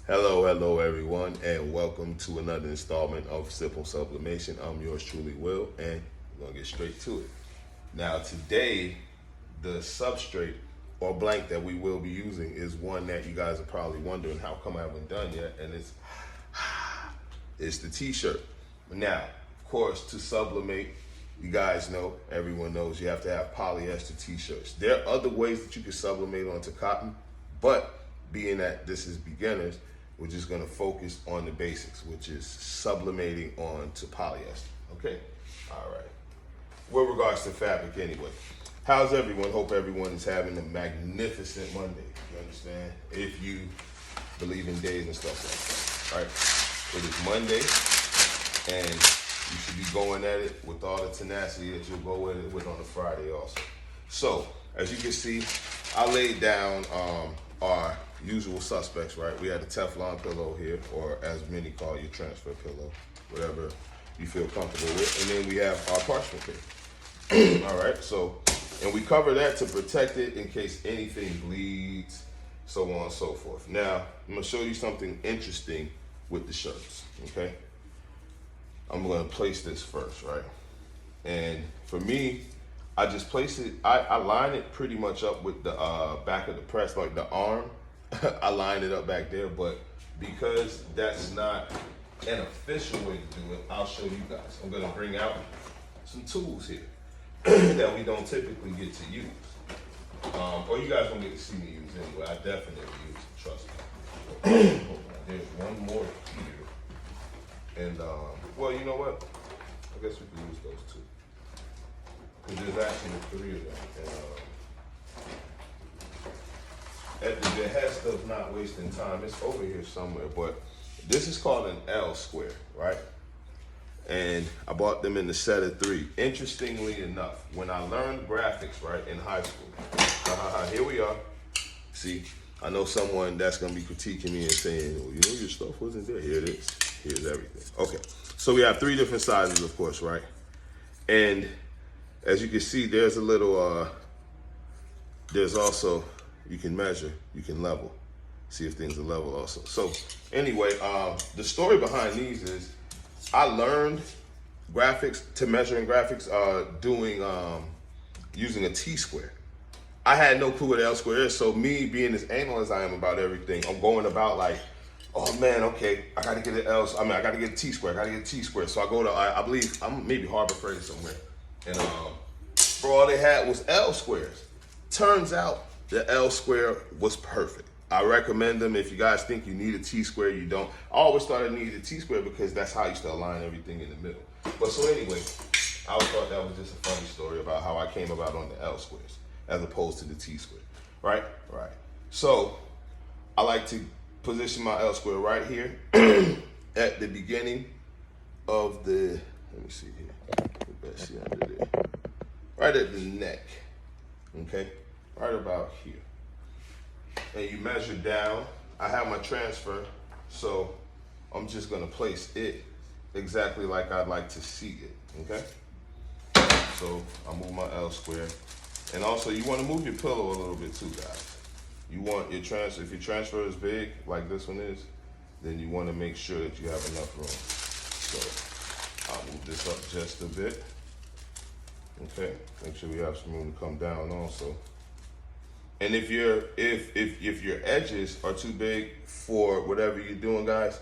Hello everyone, and welcome to another installment of Simple Sublimation. I'm yours truly, Will, and we're gonna get straight to it. Now today, the substrate or blank that we will be using is one that you guys are probably wondering how come I haven't done yet, and it's the t-shirt. Now, of course, to sublimate, you guys know, everyone knows you have to have polyester t-shirts. There are other ways that you can sublimate onto cotton, but being that this is beginners, we're just gonna focus on the basics, which is sublimating onto polyester, okay? All right. With regards to fabric anyway, how's everyone? Hope everyone is having a magnificent Monday, you understand? If you believe in days and stuff like that, right? It is Monday, and you should be going at it with all the tenacity that you'll go at it with on a Friday also. So, as you can see, I laid down our usual suspects, right? We had a Teflon pillow here, or as many call your transfer pillow, whatever you feel comfortable with. And then we have our parchment paper. All right, so, and we cover that to protect it in case anything bleeds, so on and so forth. Now, I'm gonna show you something interesting with the shirts, okay? I'm gonna place this first, right? And for me, I just place it, I line it pretty much up with the back of the press, like the arm. I line it up back there, but because that's not an official way to do it, I'll show you guys. I'm gonna bring out some tools here that we don't typically get to use. Or you guys don't get to see me use anyway. I definitely use it, trust me. There's one more here. And, well, you know what? I guess we can use those two. Because there's actually 3 of them. And, at the behest of not wasting time, it's over here somewhere, but this is called an L square, right? And I bought them in the set of 3. Interestingly enough, when I learned graphics, right, in high school, here we are. See, I know someone that's gonna be critiquing me and saying, well, you know, your stuff wasn't there. Here it is, here's everything. Okay, so we have 3 different sizes, of course, right? And as you can see, there's a little, there's also, you can measure, you can level, see if things are level also. So anyway, the story behind these is I learned graphics, to measuring graphics, doing, using a T-square. I had no clue what L square is, so me being as anal as I am about everything, I'm going about like, oh man, okay, I gotta get an L, I gotta get a T-square, I gotta get a T-square. So I go to, I believe, I'm maybe Harbor Freight somewhere. And bro, all they had was L squares. Turns out the L square was perfect. I recommend them if you guys think you need a T-square, you don't. I always thought I needed a T-square because that's how I used to align everything in the middle. But so anyway, I always thought that was just a funny story about how I came about on the L squares as opposed to the T-square, right? Right. So I like to position my L square right here at the beginning of the, let me see here, the best see under there. Right at the neck, okay? Right about here. And you measure down. I have my transfer, so I'm just gonna place it exactly like I'd like to see it, okay? So I move my L square. And also you wanna move your pillow a little bit too, guys. You want your transfer, if your transfer is big, like this one is, then you wanna make sure that you have enough room. So I'll move this up just a bit. Okay, make sure we have some room to come down also. And if your edges are too big for whatever you're doing, guys,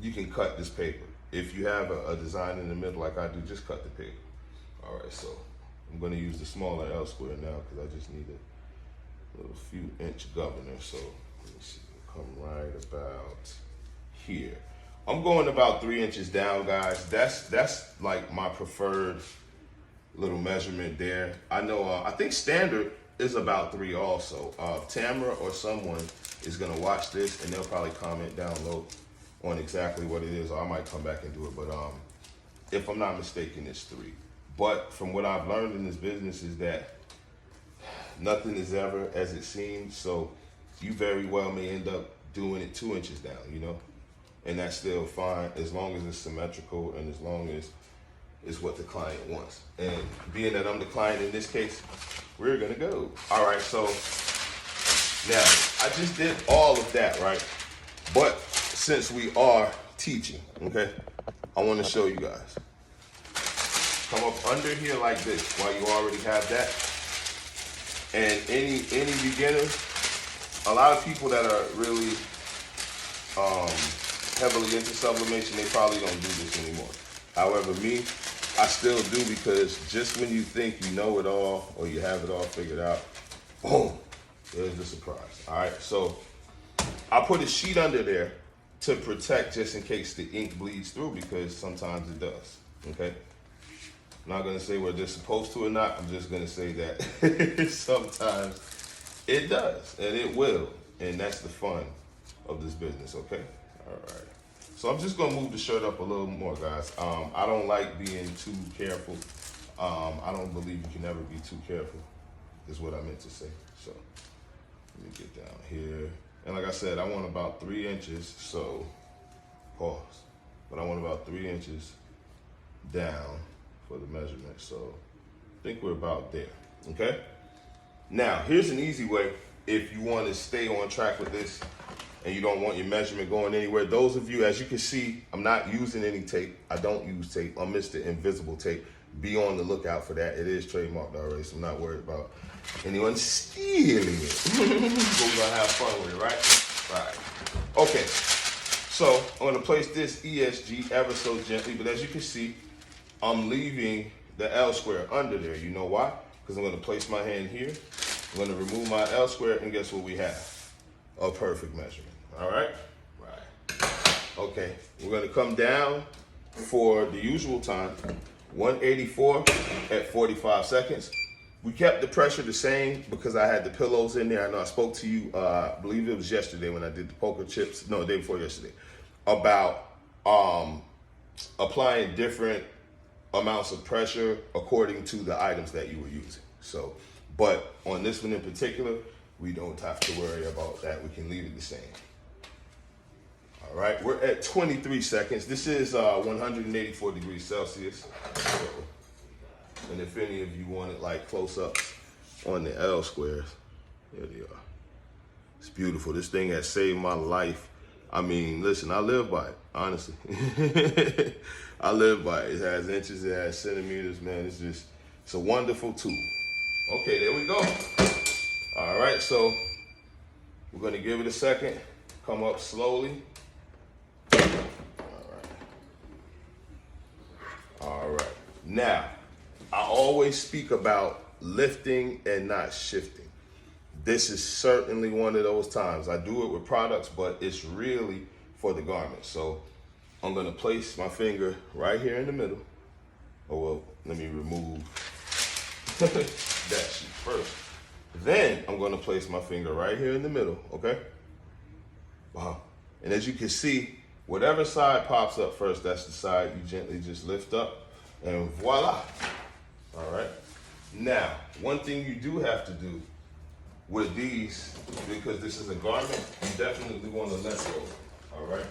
you can cut this paper. If you have a design in the middle like I do, just cut the paper. All right, so I'm gonna use the smaller L square now because I just need a little few inch governor. So let me see, come right about here. I'm going about 3 inches down, guys. That's like my preferred little measurement there. I know, I think standard is about 3 also. Tamara or someone is gonna watch this and they'll probably comment down low on exactly what it is, or I might come back and do it, but if I'm not mistaken, it's 3. But from what I've learned in this business is that nothing is ever as it seems, so you very well may end up doing it 2 inches down, you know? And that's still fine as long as it's symmetrical and as long as it's what the client wants. And being that I'm the client in this case, we're gonna go. All right, so now I just did all of that, right? But since we are teaching, okay, I want to show you guys. Come up under here like this while you already have that. And any beginner, a lot of people that are really heavily into sublimation, they probably don't do this anymore. However, me, I still do, because just when you think you know it all or you have it all figured out, boom, there's the surprise. All right, so I put a sheet under there to protect just in case the ink bleeds through, because sometimes it does, okay? I'm not gonna say whether it's supposed to or not. I'm just gonna say that sometimes it does, and it will, and that's the fun of this business, okay? All right. So I'm just gonna move the shirt up a little more, guys. I don't like being too careful. I don't believe you can ever be too careful, is what I meant to say. So let me get down here. And like I said, I want about 3 inches, so pause. But I want about 3 inches down for the measurement. So I think we're about there, okay? Now, here's an easy way if you want to stay on track with this and you don't want your measurement going anywhere. Those of you, as you can see, I'm not using any tape. I don't use tape. I'm Mr. Invisible Tape. Be on the lookout for that. It is trademarked already, so I'm not worried about anyone stealing it. But we're gonna have fun with it, right? Right. Okay, so I'm gonna place this ESG ever so gently, but as you can see, I'm leaving the L square under there. You know why? Because I'm gonna place my hand here. I'm gonna remove my L square, and guess what we have? A perfect measurement. All right? Right. Okay, we're gonna come down for the usual time, 184 at 45 seconds. We kept the pressure the same because I had the pillows in there. I know I spoke to you, I believe it was yesterday when I did the poker chips, no, the day before yesterday, about applying different amounts of pressure according to the items that you were using. So, but on this one in particular, we don't have to worry about that. We can leave it the same. All right, we're at 23 seconds. This is 184 degrees Celsius. So, and if any of you wanted like close-ups on the L squares, here they are. It's beautiful. This thing has saved my life. I mean, listen, I live by it, honestly. I live by it. It has inches, it has centimeters, man. It's a wonderful tool. Okay, there we go. All right, so we're gonna give it a second. Come up slowly. All right. Now, I always speak about lifting and not shifting. This is certainly one of those times. I do it with products, but it's really for the garment. So I'm gonna place my finger right here in the middle. Oh, well, let me remove that sheet first. Then I'm gonna place my finger right here in the middle, okay? Wow. And as you can see, whatever side pops up first, that's the side you gently just lift up, and voila. All right. Now, one thing you do have to do with these, because this is a garment, you definitely want a lint roll. All right.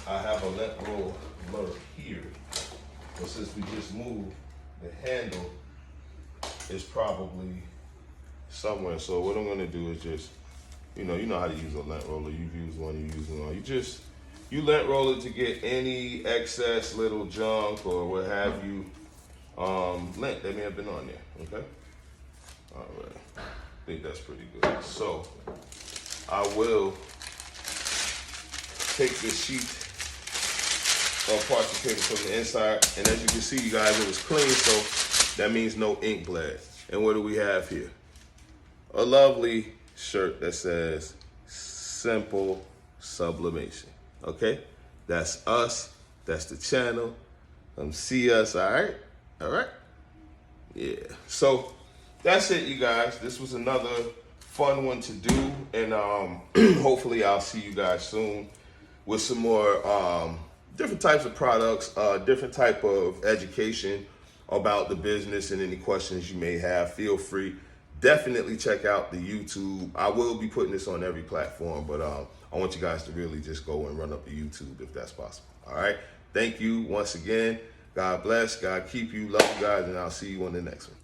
I have a lint roll here, but since we just moved, the handle is probably somewhere. So what I'm gonna do is just, you know how to use a lint roller. You've used one, you're using one. You lint roll it to get any excess little junk or what have you, lint that may have been on there, okay? All right, I think that's pretty good. So I will take this sheet of parchment paper from the inside, and as you can see, you guys, it was clean, so that means no ink bled. And what do we have here? A lovely shirt that says Simple Sublimation. Okay, that's us. That's the channel. Come see us. All right, all right. Yeah. So that's it, you guys. This was another fun one to do, and hopefully I'll see you guys soon with some more different types of products, different type of education about the business, and any questions you may have. Feel free. Definitely check out the YouTube. I will be putting this on every platform, but I want you guys to really just go and run up the YouTube if that's possible. All right. Thank you once again. God bless. God keep you. Love you guys, and I'll see you on the next one.